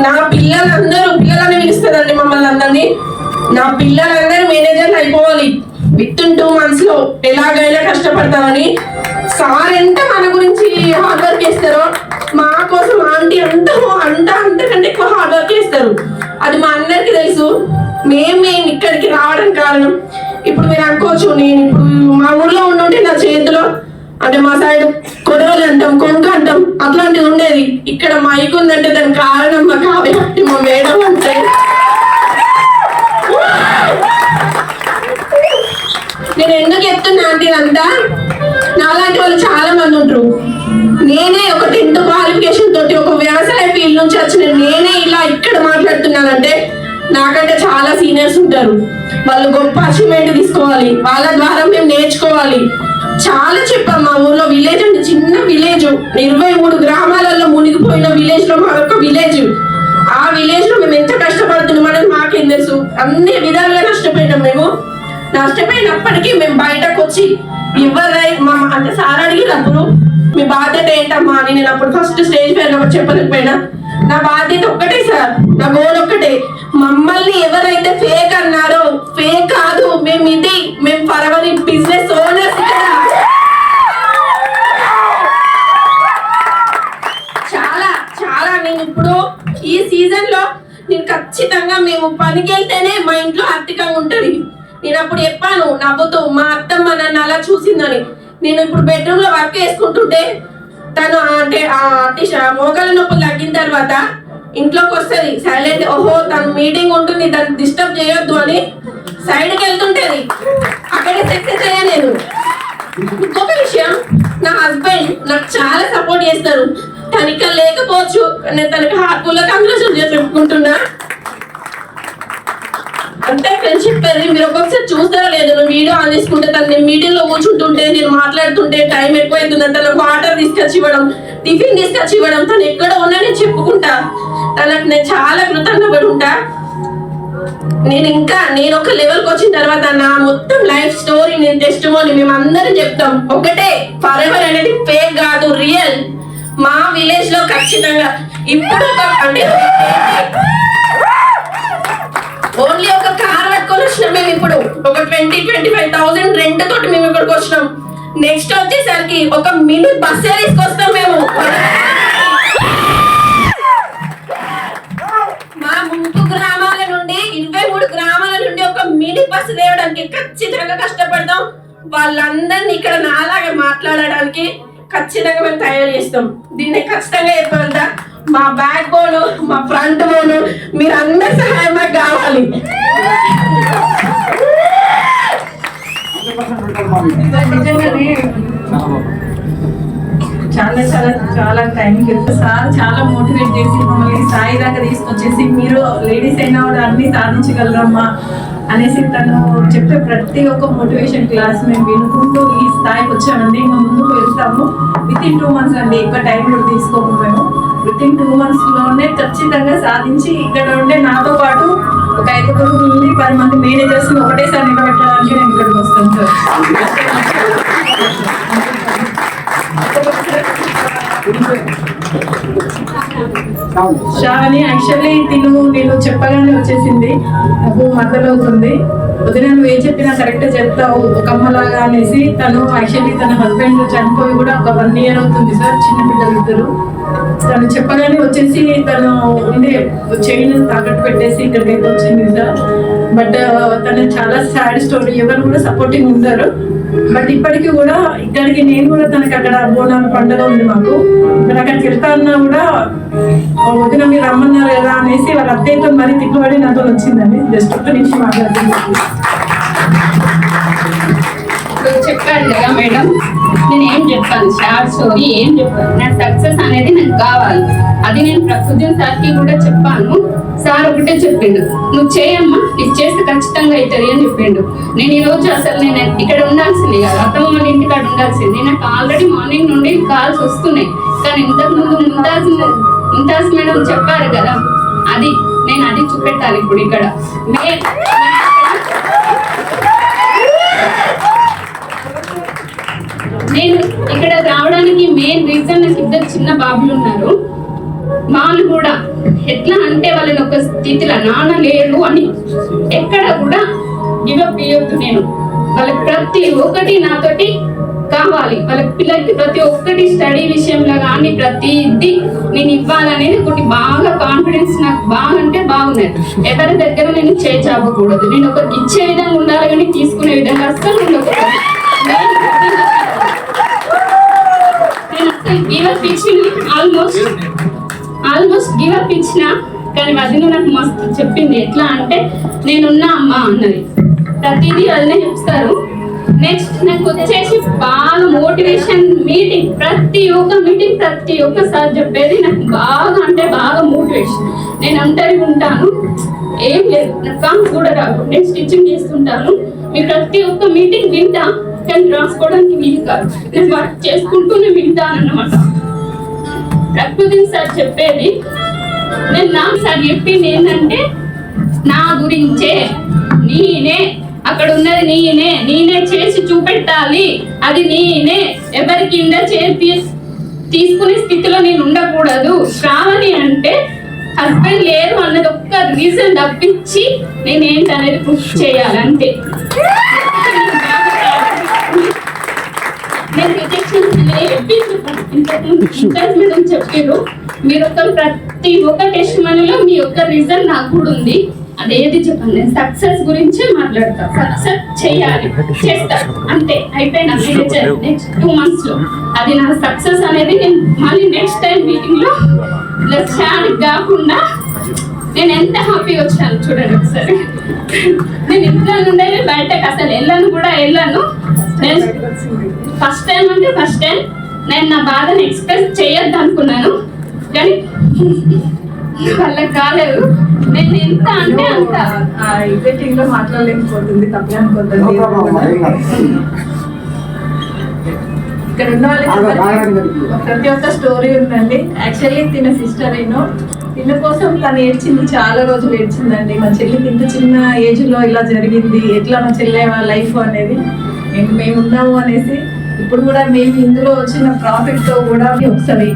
నా పిల్లలని పిలుస్తుందండి మమ్మల్ని అందరినీ. నా పిల్లలందరూ మేనేజర్లు అయిపోవాలి విత్ ఇన్ 2 months లో, ఎలాగైనా కష్టపడతామని. సార్ ఎంత మన గురించి హార్డ్ వర్క్ చేస్తారో మా కోసం ఆంటీ అంతకంటే ఎక్కువ హార్డ్ వర్క్ చేస్తారు. అది మా అందరికి తెలుసు. మేము ఇక్కడికి రావడం కారణం, ఇప్పుడు మీరు అనుకోవచ్చు నేను ఇప్పుడు మా ఊర్లో ఉండుంటే నా చేతిలో అంటే మా సైడ్ కొడవలు అంటాం, కొంక అంటాం, అట్లాంటిది ఉండేది. ఇక్కడ మైక్ ఉందంటే దానికి కారణం మా కాబట్టి మా మేడం అంటే. నేను ఎందుకు చెప్తున్నా అంటే అంతా నాలాంటి వాళ్ళు చాలా మంది ఉంటారు. నేనే ఒక 10th క్వాలిఫికేషన్ తోటి ఒక వ్యవసాయ ఫీల్డ్ నుంచి వచ్చిన నేనే ఇలా ఇక్కడ మాట్లాడుతున్నానంటే నాకంటే చాలా సీనియర్స్ ఉంటారు. వాళ్ళు గొప్ప అచీవ్మెంట్ తీసుకోవాలి, వాళ్ళ ద్వారా మేము నేర్చుకోవాలి. చాలా చెప్పాం. మా ఊర్లో విలేజ్ అంటే చిన్న విలేజ్, 23 గ్రామాలలో మునిగిపోయిన విలేజ్ లో మరొక విలేజ్. ఆ విలేజ్ లో మేము ఎంత కష్టపడుతున్నాం అనేది మాకేం తెలుసు. అన్ని విధాలుగా నష్టపోయినాం. మేము నష్టపోయినప్పటికీ మేము బయటకు వచ్చి అంటే సార్ అడిగినప్పుడు మీ బాధ్యత ఏంటమ్మా అని నేను అప్పుడు ఫస్ట్ స్టేజ్ పైన చెప్పలేకపోయినా. నా బాధ్యత ఒక్కటే సార్, నా గోల్ ఒక్కటే, మమ్మల్ని ఎవరైతే ఫేక్ అన్నారో ఫేక్ కాదు, మేము ఫరవరి బిజినెస్ ఓనర్స్. చాలా చాలా నేను ఇప్పుడు ఈ సీజన్ లో నేను ఖచ్చితంగా మేము పనికి వెళ్తేనే మా ఇంట్లో ఆర్థికంగా ఉంటుంది. నేను అప్పుడు చెప్పాను నవ్వుతూ, మా అత్తమ్మ నన్ను అలా చూసిందని. నేను ఇప్పుడు బెడ్రూమ్ లో వర్క్ చేసుకుంటుంటే తను అంటే మోకాల నొప్పులు తగ్గిన తర్వాత ఇంట్లోకి వస్తుంది సైలెంట్. ఓహో తను మీటింగ్ ఉంటుంది, తను డిస్టర్బ్ చేయొద్దు అని సైడ్కి వెళ్తుంటేది. అక్కడే సక్సెస్ అయ్యా నేను. ఇంకొక విషయం, నా హస్బెండ్ నాకు చాలా సపోర్ట్ చేస్తారు. తను ఇక్కడ లేకపోవచ్చు, నేను తనకి హార్ట్ఫుల్ గా కంగ్రాచులేషన్ చేసి చెప్పుకుంటున్నా. అంటే ఫ్రెండ్షిప్ అది మీరు ఒక్కొక్కసారి చూస్తారో లేదు, నేను వీడియో ఆన్ చేసుకుంటే తను మీటింగ్ లో కూర్చుంటుంటే నేను మాట్లాడుతుంటే టైం ఎక్కువ అవుతుందని తనకు వాటర్ తీసుకొచ్చి ఇవ్వడం, టిఫిన్ తీసుకొచ్చి ఇవ్వడం, తను ఎక్కడ ఉన్నా నేను చెప్పుకుంటా. తనకు నేను చాలా కృతజ్ఞపడి ఉంటా. నేను ఒక లెవెల్కి వచ్చిన తర్వాత నా మొత్తం లైఫ్ స్టోరీ నేను టెస్టిమోనీ మేము అందరం చెప్తాం. ఒకటే, ఫరెవర్ అనేది ఫేక్ కాదు, రియల్. మా విలేజ్ లో ఖచ్చితంగా ఇప్పుడు అంటే ఓన్లీ ఒక కార్ పట్టుకొని వచ్చినాం మేము. ఇప్పుడు ఒక 20-25,000 రెంట్ తోటి మేము ఇక్కడికి వచ్చినాం. నెక్స్ట్ వచ్చేసరికి ఒక మినీ బస్సే తీసుకొస్తాం మేము. మా 3 గ్రామాల నుండి 23 గ్రామాల నుండి ఒక మినీ బస్సు తేవడానికి ఖచ్చితంగా కష్టపడతాం. వాళ్ళందరినీ ఇక్కడ నాలాగా మాట్లాడడానికి ఖచ్చితంగా మేము తయారు చేస్తాం. దీన్ని ఖచ్చితంగా చెప్పగలుగుతా. మా బ్యాక్ బోన్, మా ఫ్రంట్ బోన్, మీరు అందరి సహాయం మాకు కావాలి. చాలా చాలా చాలా థ్యాంక్ యూ సార్. చాలా మోటివేట్ చేసి మమ్మల్ని స్థాయి దాకా తీసుకొచ్చేసి మీరు లేడీస్ అయినా కూడా అన్ని సాధించగలరమ్మా అనేసి తను చెప్పే ప్రతి ఒక్క మోటివేషన్ క్లాస్ మేము వినుకుంటూ ఈ స్థాయికి వచ్చామండి. ఇంకా ముందుకు వెళ్తాము. వితిన్ 2 months అండి, ఎక్కువ టైం కూడా తీసుకోము మేము. వితిన్ 2 months లోనే ఖచ్చితంగా సాధించి ఇక్కడ ఉండే నాతో పాటు ఒక 5 నుండి 10 మంది మేనేజర్స్ ఒకటేసారి నిలబెట్టడానికి నేను ఇక్కడికి వస్తాను సార్. శ్రావణి యాక్చువల్లీ నేను చెప్పగానే వచ్చేసింది, నాకు మొదలవుతుంది. వదిన నువ్వు ఏం చెప్పినా కరెక్ట్గా చెప్తావు ఒక అమ్మలాగా అనేసి. తను యాక్చువల్లీ తన హస్బెండ్ చనిపోయి కూడా ఒక 1 year అవుతుంది సార్, చిన్నపిల్లలు 2. తను చెప్పగానే వచ్చేసి తను ఉండే చైన్ తాకట్టు పెట్టేసి ఇక్కడికి వచ్చింది సార్. బట్ తను చాలా సాడ్ స్టోరీ, ఎవరు కూడా సపోర్టింగ్ ఉంటారు. బట్ ఇప్పటికీ కూడా ఇక్కడికి నేను కూడా తనకి అక్కడ బోనాల పండుగ ఉంది మాకు, మరి అక్కడికి వెళ్తా అన్నా కూడా వదిన మీరు రమ్మన్నారు కదా అనేసి వాళ్ళ అత్తయ్యతో మరీ తిట్టుబడి నాతో వచ్చిందండి. జస్ట్ ఒక్క నిమిషం మాట్లాడుతున్నాను. చెప్పాను కదా మేడం, నేను ఏం చెప్పాను, షార్ట్ స్టోరీ ఏం చెప్పాను, నా సక్సెస్ అనేది నాకు కావాలి. అది నేను ప్రకృతి సార్కి కూడా చెప్పాను. సార్ ఒకటే చెప్పిండు, నువ్వు చేయమ్మా, నీకు చేస్తే ఖచ్చితంగా అవుతుంది అని చెప్పిండు. నేను ఈరోజు అసలు నేను ఇక్కడ ఉండాల్సింది కాదు, అత్తమ్మ వాళ్ళ ఇంటికాడ ఉండాల్సింది. నాకు ఆల్రెడీ మార్నింగ్ నుండి కాల్స్ వస్తున్నాయి. కానీ ఇంతకుముందు ముంతాజ్ మేడం చెప్పారు కదా, నేను అది చూపెట్టాలి ఇప్పుడు ఇక్కడ. నేను ఇక్కడ రావడానికి మెయిన్ రీజన్, నాకు 2 చిన్న బాబులు ఉన్నారు. వాళ్ళు కూడా ఎట్లా అంటే వాళ్ళని ఒక స్థితిలో నాన్న లేరు అని ఎక్కడ కూడా గివప్ ఇవ్వద్దు. నేను వాళ్ళకి ప్రతి ఒక్కటి నాతోటి కావాలి. వాళ్ళ పిల్లలకి ప్రతి ఒక్కటి స్టడీ విషయంలో కానీ ప్రతిదీ నేను ఇవ్వాలనేది ఒకటి బాగా కాన్ఫిడెన్స్ నాకు బాగా అంటే బాగున్నది. ఎవరి దగ్గర నేను చేచాపకూడదు. నేను ఒకరికి ఇచ్చే విధంగా ఉండాలి కానీ తీసుకునే విధంగా అస్సలు ఉండకూడదు. నేను అసలు గివప్ ఇచ్చింది ఆల్మోస్ట్ గివప్ ఇచ్చిన, కానీ వదిన నాకు మస్తు చెప్పింది. ఎట్లా అంటే నేనున్నా అమ్మ అన్నది. ప్రతిదీ వదిలే చెప్తారు. నెక్స్ట్ నాకు వచ్చేసి బాగా మోటివేషన్ మీటింగ్, ప్రతి ఒక్కసారి చెప్పేది నాకు బాగా అంటే బాగా మోటివేషన్. నేను ఒంటరిగా ఉంటాను, ఏం లేదు, నాకు కాన్స్ కూడా రాదు, నేను స్టిచ్చింగ్ చేస్తుంటాను. మీ ప్రతి ఒక్క మీటింగ్ వింటా, కానీ రాసుకోవడానికి వీలు కాదు. నేను వర్క్ చేసుకుంటూనే వింటానన్నమాట. ప్రకృతి సార్ చెప్పేది నేను నాకు సార్ చెప్పింది ఏంటంటే నా గురించే, నేనే అక్కడ ఉన్నది, నేనే చేసి చూపెట్టాలి, అది నేనే, ఎవరి కింద తీసుకునే స్థితిలో నేను ఉండకూడదు. శ్రావణి అంటే హస్బెండ్ లేరు అన్నది ఒక్క రీజన్ తప్పించి నేనేంటనేది ప్రూఫ్ చేయాలి అంతే. నేను రిజెక్షన్స్ మేడం చెప్పారు, మీరు ఒక ప్రతి ఒక్క టెస్ట్ మనీలో మీ యొక్క రీజన్ నాకు కూడా ఉంది. అదేది చెప్పండి, నేను సక్సెస్ గురించే మాట్లాడతా. సక్సెస్ చేయాలి, చేస్తా అంతే, అయిపోయినా. నెక్స్ట్ 2 months లో అది నా సక్సెస్ అనేది నేను మళ్ళీ నెక్స్ట్ టైం మీటింగ్ లో షాడ్ కాకుండా నేను ఎంత హ్యాపీగా వచ్చాను చూడండి ఒకసారి. నేను ఇంట్లో నుండే బయటకు అసలు వెళ్ళను. నేను ఫస్ట్ టైం నేను నా బాధను ఎక్స్ప్రెస్ చేయొద్దు అనుకున్నాను, కానీ వాళ్ళకి కాలేదు. నేను ఎంత అంటే అంత మీటింగ్ లో మాట్లాడలేకపోతుంది, తప్పే అనుకోతుంది. ఇక్కడ ఉన్న వాళ్ళకి ప్రతి ఒక్క స్టోరీ ఉందండి. యాక్చువల్లీ తిన సిస్టర్ తిన కోసం తను ఏడ్చింది, చాలా రోజులు ఏడ్చిందండి. మా చెల్లికి ఇంత చిన్న ఏజ్ లో ఇలా జరిగింది, ఎట్లా మా చెల్లె లైఫ్ అనేది మేము ఉన్నాము అనేసి. ఇప్పుడు కూడా మేము ఇందులో వచ్చిన ప్రాఫిట్ తో కూడా ఒకసారి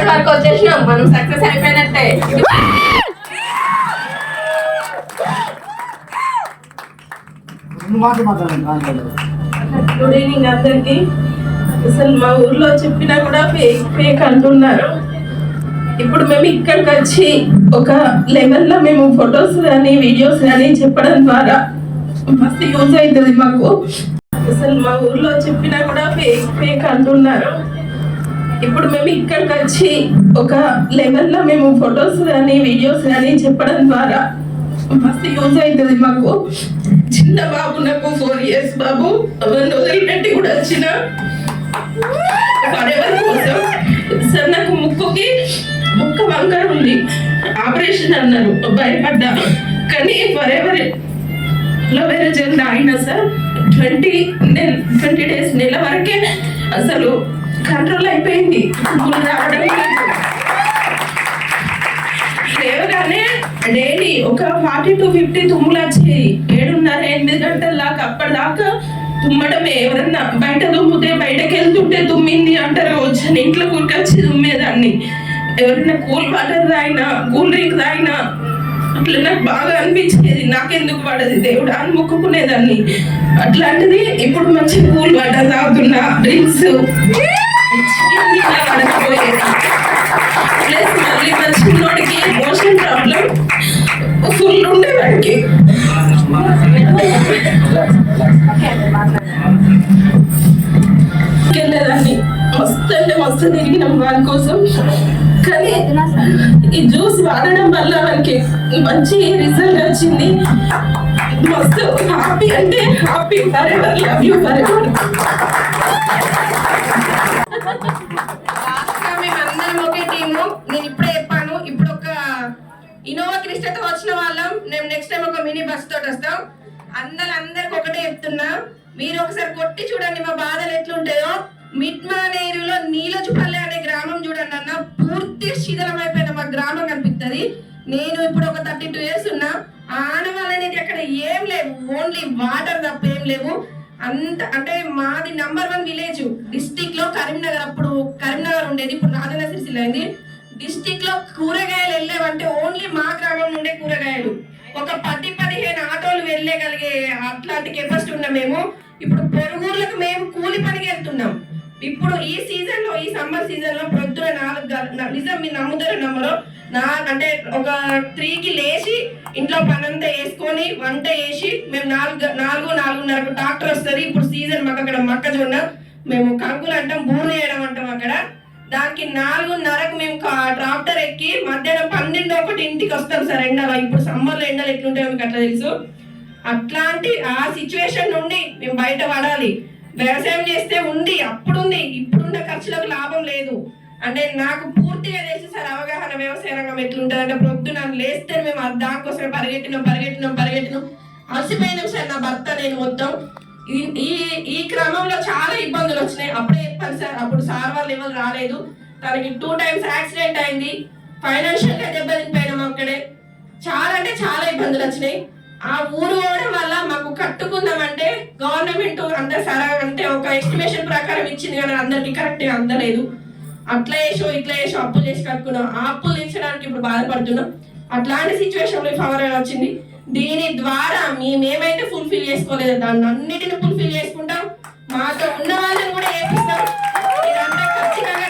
వరకు వచ్చేసినాం, మనం సక్సెస్ అయిపోయినట్టే. గుడ్ ఈవినింగ్ అందరికి. అసలు మా ఊర్లో చెప్పినా కూడా ఫేక్ అంటున్నారు. ఇప్పుడు మేము ఇక్కడికి వచ్చి ఒక లెవెల్లో మేము ఫొటోస్ కానీ వీడియోస్ కానీ చెప్పడం ద్వారా మస్తు యూజ్ అవుతుంది మాకు. అసలు మా ఊర్లో చెప్పినా కూడా ఫేక్ అంటున్నారు. ఇప్పుడు మేము ఇక్కడికి వచ్చి ఒక లెవెల్లో మేము ఫొటోస్ కానీ వీడియోస్ కానీ చెప్పడం ద్వారా మస్తు యూజ్ అవుతుంది మాకు. చిన్న బాబు, నాకు 4 years బాబు, వదిలిపెట్టి కూడా వచ్చిన ఫరెవర్ కోసం. సార్ నాకు ముక్క వంకర ఉంది, ఆపరేషన్ అన్నారు, భయపడ్డా. కానీ ఫరెవర్ లో వేరే జల్ది అయినా సార్ 20 days నెల వరకే అసలు కంట్రోల్ అయిపోయింది. రావడం లేవగానే డైలీ ఒక 40 to 50 తుమ్ములు వచ్చేవి. 7:30-8 గంటల దాకా అప్పటిదాకా తుమ్మడమే. ఎవరన్నా బయట తుమ్మితే బయటకు వెళ్తుంటే తుమ్మింది అంటారు, వచ్చాను ఇంట్లో కూర్కొచ్చి తుమ్మేదాన్ని. ఎవరైనా కూల్ వాటర్ తాగినా, కూల్ డ్రింక్ తాగినా అట్లా నాకు బాగా అనిపించేది. నాకెందుకు పడది దేవుడు అని మొక్కుకునేదాన్ని. అట్లాంటిది ఇప్పుడు మంచి కూల్ వాటర్ తాగుతున్నా, డ్రింక్స్ పడకపోయేది. ప్లస్ మళ్ళీ మా చిన్నోడికి మోషన్ ప్రాబ్లం ఫుల్ ఉండేవాడికి. వెళ్ళేదాన్ని, మస్తు అంటే మస్తు తిరిగినాం వాడి కోసం. కానీ ఈ జ్యూస్ వాడడం వల్ల మనకి మంచి రిజల్ట్ వచ్చింది. మస్తు హ్యాపీ అంటే happy. Forever, love you forever. మేమందరం ఒకే టీము. నేను ఇప్పుడే చెప్పాను, ఇప్పుడు ఒక ఇన్నోవా క్రిస్టాతో వచ్చిన వాళ్ళం. మేము నెక్స్ట్ టైం ఒక మినీ బస్ తోటి వస్తాం. అందరికి ఒకటే చెప్తున్నా, మీరు ఒకసారి కొట్టి చూడండి మా బాధలు ఎట్లుంటాయో. మిడ్మానేరులో నీలజుపల్లె అనే గ్రామం చూడండి అన్న, పూర్తి శిథిలమైపోయిన మా గ్రామం కనిపిస్తుంది. నేను ఇప్పుడు ఒక 32 years ఉన్నా. ఆనవాళ్ళు అనేది అక్కడ ఏం లేవు, ఓన్లీ వాటర్ తప్ప ఏం లేవు. అంత అంటే మాది #1 విలేజ్ డిస్టిక్ లో. కరీంనగర్, అప్పుడు కరీంనగర్ ఉండేది, ఇప్పుడు రాజన్న సిరిసిల్ల అయింది. డిస్టిక్ లో కూరగాయలు వెళ్ళేవంటే ఓన్లీ మా గ్రామం నుండే కూరగాయలు ఒక 10-15 ఆటోలు వెళ్ళగలిగే అట్లాంటి కెపాసిటీ ఉన్నాం మేము. ఇప్పుడు పొరుగుర్లకు మేము కూలి పనికి వెళ్తున్నాం. ఇప్పుడు ఈ సీజన్ లో, ఈ సమ్మర్ సీజన్ లో ప్రొద్దున 4 నిజం మీరు నమ్ముతారో నమ్మరో, అంటే ఒక 3కి లేచి ఇంట్లో పనంతా వేసుకొని వంట వేసి మేము 4-4:30కు ట్రాక్టర్ వస్తుంది. ఇప్పుడు సీజన్ మాకు అక్కడ మొక్కజొన్న, మేము కంకులు అంటాం, బూరు వేయడం అంటాం అక్కడ. దానికి 4:30కు మేము ట్రాక్టర్ ఎక్కి మధ్యాహ్నం 12-1 ఇంటికి వస్తాం సార్ ఎండలో. ఇప్పుడు సమ్మర్లో ఎండలు ఎట్లుంటాయో మీకు అట్లా తెలుసు. అట్లాంటి ఆ సిచ్యువేషన్ నుండి మేము బయట పడాలి. వ్యవసాయం చేస్తే ఉంది, అప్పుడుంది, ఇప్పుడున్న ఖర్చులకు లాభం లేదు. అంటే నాకు పూర్తిగా తెలుసు సార్ అవగాహన వ్యవసాయ రంగం ఎట్లుంటుంది. అంటే ప్రొద్దున లేస్తే మేము దానికోసమే పరిగెట్టినాం అలసిపోయినాం సార్. నా భర్త నేను మొత్తం ఈ క్రమంలో చాలా ఇబ్బందులు వచ్చినాయి. అప్పుడే చెప్పాను సార్, అప్పుడు సార్ వాళ్ళు ఎవరు రాలేదు. తనకి 2 times యాక్సిడెంట్ అయింది. ఫైనాన్షియల్ గా దెబ్బతిపోయినాం అక్కడే. చాలా అంటే చాలా ఇబ్బందులు వచ్చినాయి. ఆ ఊరు పోవడం వల్ల మాకు కట్టుకుందామంటే గవర్నమెంట్ అంటే సరే అంటే ఒక ఎస్టిమేషన్ ప్రకారం ఇచ్చింది కానీ అందరికి కరెక్ట్ గా అందలేదు. అట్లా చేసో ఇట్లా చేసో అప్పులు చేసి కట్టుకున్నాం. ఆ అప్పులు తీర్చడానికి ఇప్పుడు బాధపడుతున్నాం. అట్లాంటి సిచ్యువేషన్ లో ఫవర్ వచ్చింది. దీని ద్వారా మేమేమైతే ఫుల్ఫిల్ చేసుకోలేదు దాన్ని అన్నిటిని ఫుల్ఫిల్ చేసుకుంటాం. మాతో ఉన్న వాళ్ళని కూడా చేపిస్తాం. ఇదంతా ఖచ్చితంగా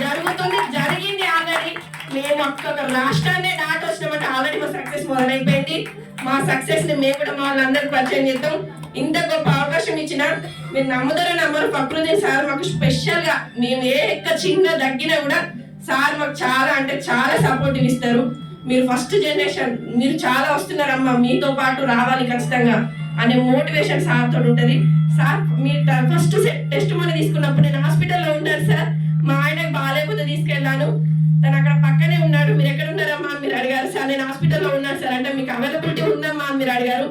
జరుగుతుంది, జరిగింది ఆల్రెడీ. మేము ఒక్క రాష్ట్రాన్ని దాటి వచ్చినామంటే ఆల్రెడీ మా సక్సెస్ మొదలైపోయింది. మా సక్సెస్ ని మేము కూడా మా వాళ్ళందరికీ పరిచయం చేద్దాం. ఇంత గొప్ప అవకాశం ఇచ్చిన మీరు నమ్ముతారో నమ్మరు, ఫక్రుద్దీన్ సార్ మాకు స్పెషల్ గా మేము చిన్న తగ్గినా కూడా సార్ మాకు చాలా అంటే చాలా సపోర్టివ్ ఇస్తారు. మీరు ఫస్ట్ జనరేషన్, మీరు చాలా వస్తున్నారమ్మా, మీతో పాటు రావాలి ఖచ్చితంగా అనే మోటివేషన్ సార్ తోటి ఉంటది. సార్ మీరు ఫస్ట్ టెస్ట్ మనీ తీసుకున్నప్పుడు నేను హాస్పిటల్లో ఉంటాను సార్. మా ఆయనకు బాగాలేకపోతే తీసుకెళ్ళాను. తను అక్కడ పక్కనే ఉన్నాడు. మీరు ఎక్కడ ఉన్నారమ్మా అని మీరు అడిగారు. సార్ నేను హాస్పిటల్లో ఉన్నాను సార్ అంటే మీకు అవైలబిలిటీ ఉందమ్మా అని మీరు అడిగారు.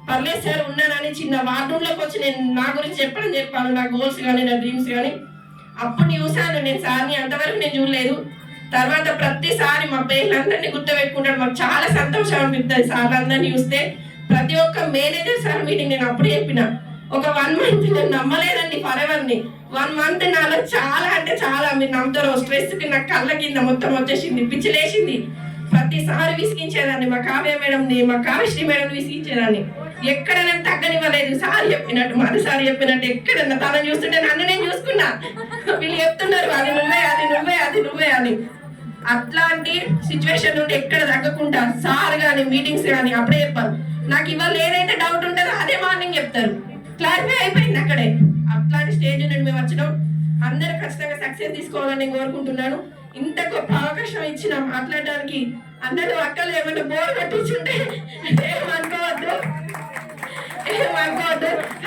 పర్లేదు సార్ ఉన్నానని చిన్న వార్డ్ లోకి వచ్చి నేను నా గురించి చెప్పాను, నా గోల్స్ కానీ నా డ్రీమ్స్ కానీ. అప్పుడు చూసాను నేను సార్ని, అంతవరకు నేను చూడలేదు. తర్వాత ప్రతిసారి మా పేర్లందరినీ గుర్తుపెట్టుకుంటాడు. మాకు చాలా సంతోషం అనిపిస్తుంది సార్ అందరినీ చూస్తే. ప్రతి ఒక్క మేనేజర్ సార్ మీటింగ్ నేను అప్పుడు చెప్పిన ఒక 1 month నేను నమ్మలేదండి. ఫరెవర్ని 1 month నాలో చాలా అంటే చాలా, మీరు నమ్ముతారో స్ట్రెస్ కి నా కళ్ళ కింద మొత్తం వచ్చేసింది, పిచ్చిలేసింది. ప్రతిసారి విసిగించేదాన్ని మా కావ్య మేడంని, మా కావ్యశ్రీ మేడం విసిగించేదాన్ని. ఎక్కడ నేను తగ్గనివ్వలేదు. సార్ చెప్పినట్టు, మరి సార్ చెప్పినట్టు ఎక్కడన్నా తనని చూస్తుంటే నన్ను నేను చూసుకున్నా. వీళ్ళు చెప్తున్నారు అది నువ్వే అని. అట్లాంటి సిచ్యువేషన్ నుండి ఎక్కడ తగ్గకుండా సార్ కానీ మీటింగ్స్ కానీ అప్పుడే చెప్పారు. నాకు ఇవాళ ఏదైతే డౌట్ ఉంటుందో అదే మార్నింగ్ చెప్తారు. క్లారిఫై అయిపోయింది అక్కడే. అట్లాంటి స్టేజ్ నుండి మేము వచ్చినాం. అందరూ ఖచ్చితంగా సక్సెస్ తీసుకోవాలని నేను కోరుకుంటున్నాను. ఇంత గొప్ప అవకాశం ఇచ్చిన మాట్లాడడానికి అందరూ అక్కలు ఏమైనా బోర్ కట్టించుంటే ఏమనుకోవద్దు.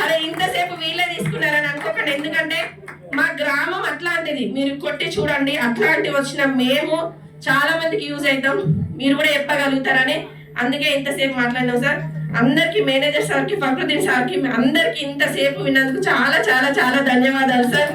అరే ఇంతసేపు వీళ్ళే తీసుకున్నారని అనుకోకండి. ఎందుకంటే మా గ్రామం అట్లాంటిది, మీరు కొట్టి చూడండి. అట్లాంటివి వచ్చిన మేము చాలా మందికి యూజ్ అవుతాం, మీరు కూడా చెప్పగలుగుతారని అందుకే ఇంతసేపు మాట్లాడినాం సార్. అందరికి మేనేజర్ సార్కి, ఫక్రుద్దీన్ సార్కి అందరికి ఇంతసేపు విన్నందుకు చాలా చాలా చాలా ధన్యవాదాలు సార్.